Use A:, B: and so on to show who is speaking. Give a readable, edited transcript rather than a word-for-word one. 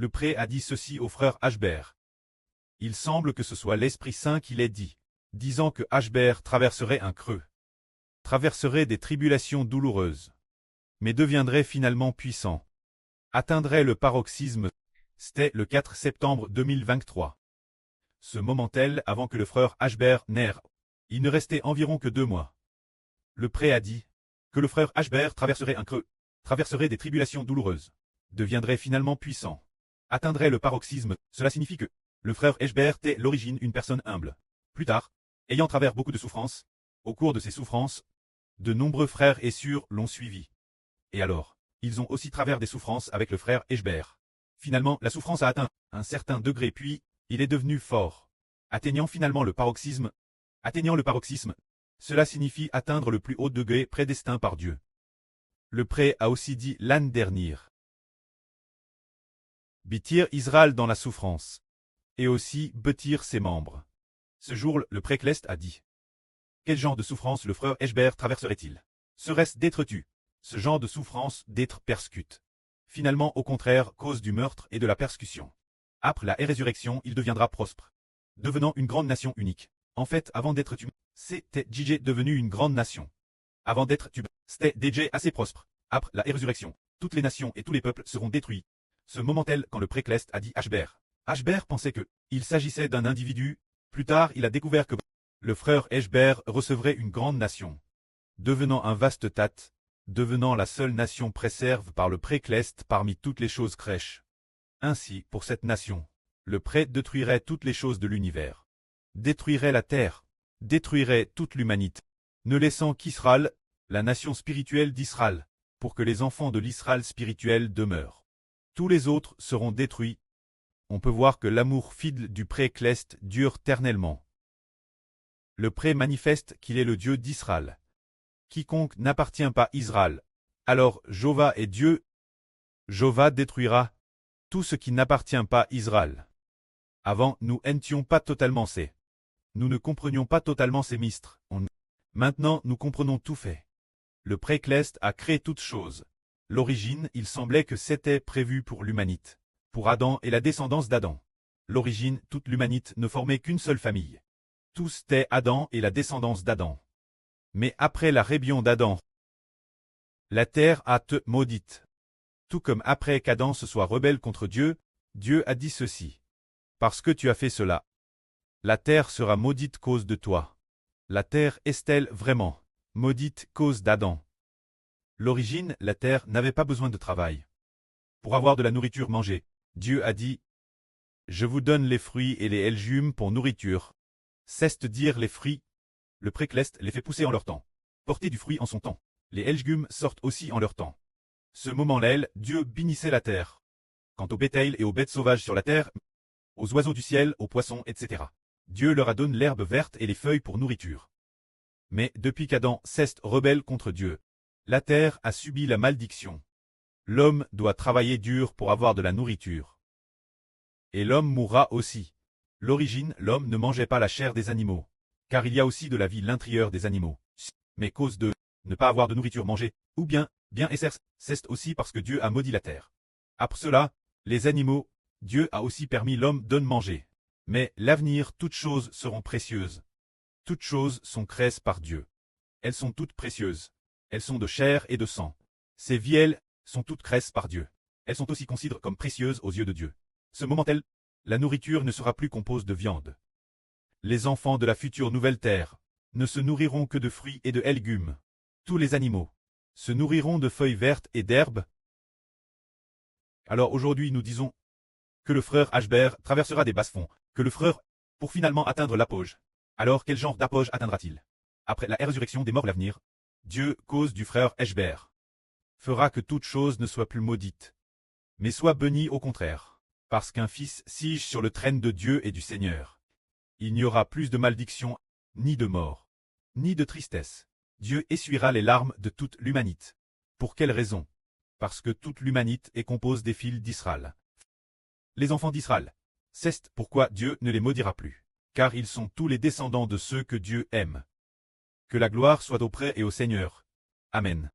A: Le prêtre a dit ceci au frère Ashbert. Il semble que ce soit l'Esprit Saint qui l'ait dit, disant que Ashbert traverserait un creux, traverserait des tribulations douloureuses, mais deviendrait finalement puissant, atteindrait le paroxysme. C'était le 4 septembre 2023. Ce moment-tel avant que le frère Ashbert naisse. Il ne restait environ que 2 mois. Le prêtre a dit que le frère Ashbert traverserait un creux, traverserait des tribulations douloureuses, deviendrait finalement puissant, atteindrait le paroxysme. Cela signifie que le frère Ashbert est l'origine une personne humble. Plus tard, ayant traversé beaucoup de souffrances, au cours de ces souffrances, de nombreux frères et sœurs l'ont suivi. Et alors, ils ont aussi traversé des souffrances avec le frère Ashbert. Finalement, la souffrance a atteint un certain degré puis, il est devenu fort, atteignant finalement le paroxysme. Atteignant le paroxysme, cela signifie atteindre le plus haut degré prédestiné par Dieu. Le prêtre a aussi dit l'année dernière. Bâtir Israël dans la souffrance. Et aussi bâtir ses membres. Ce jour, le prêtre a dit. Quel genre de souffrance le frère Ashbert traverserait-il? Serait-ce d'être tué? Ce genre de souffrance d'être persécuté. Finalement, au contraire, cause du meurtre et de la persécution. Après la résurrection, il deviendra prospère, devenant une grande nation unique. En fait, avant d'être tué, c'était DJ devenu une grande nation. Avant d'être tué, c'était DJ assez prospère. Après la résurrection, toutes les nations et tous les peuples seront détruits. Ce moment-tel quand le prêtre a dit Ashbert. Ashbert pensait que il s'agissait d'un individu. Plus tard, il a découvert que le frère Ashbert recevrait une grande nation, devenant un vaste tat, devenant la seule nation préservée par le prêtre parmi toutes les choses crèches. Ainsi, pour cette nation, le prêtre détruirait toutes les choses de l'univers, détruirait la terre, détruirait toute l'humanité, ne laissant qu'Israël, la nation spirituelle d'Israël, pour que les enfants de l'Israël spirituel demeurent. Tous les autres seront détruits. On peut voir que l'amour fidèle du prêtre dure éternellement. Le prêtre manifeste qu'il est le Dieu d'Israël. Quiconque n'appartient pas à Israël, alors Jéhovah est Dieu. Jéhovah détruira tout ce qui n'appartient pas à Israël. Avant, nous n'étions pas totalement ces. Nous ne comprenions pas totalement ces mystères. Maintenant, nous comprenons tout fait. Le prêtre a créé toutes choses. L'origine, il semblait que c'était prévu pour l'humanité, pour Adam et la descendance d'Adam. L'origine, toute l'humanité ne formait qu'une seule famille. Tous étaient Adam et la descendance d'Adam. Mais après la rébellion d'Adam, la terre a été maudite. Tout comme après qu'Adam se soit rebelle contre Dieu, Dieu a dit ceci. Parce que tu as fait cela, la terre sera maudite cause de toi. La terre est-elle vraiment maudite cause d'Adam? L'origine, la terre n'avait pas besoin de travail. Pour avoir de la nourriture mangée, Dieu a dit « Je vous donne les fruits et les légumes pour nourriture. » C'est-à-dire les fruits. Le prêtre les fait pousser en leur temps. Porter du fruit en son temps. Les légumes sortent aussi en leur temps. Ce moment-là, Dieu bénissait la terre. Quant au bétail et aux bêtes sauvages sur la terre, aux oiseaux du ciel, aux poissons, etc. Dieu leur a donné l'herbe verte et les feuilles pour nourriture. Mais depuis qu'Adam s'est rebelle contre Dieu, la terre a subi la malédiction. L'homme doit travailler dur pour avoir de la nourriture. Et l'homme mourra aussi. L'origine, l'homme ne mangeait pas la chair des animaux, car il y a aussi de la vie à l'intérieur des animaux. Mais cause de ne pas avoir de nourriture mangée, ou bien c'est aussi parce que Dieu a maudit la terre. Après cela, les animaux, Dieu a aussi permis l'homme de manger. Mais l'avenir, toutes choses seront précieuses. Toutes choses sont créées par Dieu. Elles sont toutes précieuses. Elles sont de chair et de sang. Ces vielles sont toutes créées par Dieu. Elles sont aussi considérées comme précieuses aux yeux de Dieu. Ce moment-tel, la nourriture ne sera plus composée de viande. Les enfants de la future nouvelle terre ne se nourriront que de fruits et de légumes. Tous les animaux se nourriront de feuilles vertes et d'herbes. Alors aujourd'hui nous disons que le frère Ashbert traversera des bas-fonds, que le frère, pour finalement atteindre l'apogée. Alors quel genre d'apogée atteindra-t-il? Après la résurrection des morts l'avenir, Dieu, cause du frère Ashbert, fera que toute chose ne soit plus maudite, mais soit bénie au contraire, parce qu'un fils siège sur le trône de Dieu et du Seigneur. Il n'y aura plus de malédiction, ni de mort, ni de tristesse. Dieu essuiera les larmes de toute l'humanité. Pour quelle raison? Parce que toute l'humanité est composée des fils d'Israël. Les enfants d'Israël. C'est pourquoi Dieu ne les maudira plus, car ils sont tous les descendants de ceux que Dieu aime. Que la gloire soit auprès et au Seigneur. Amen.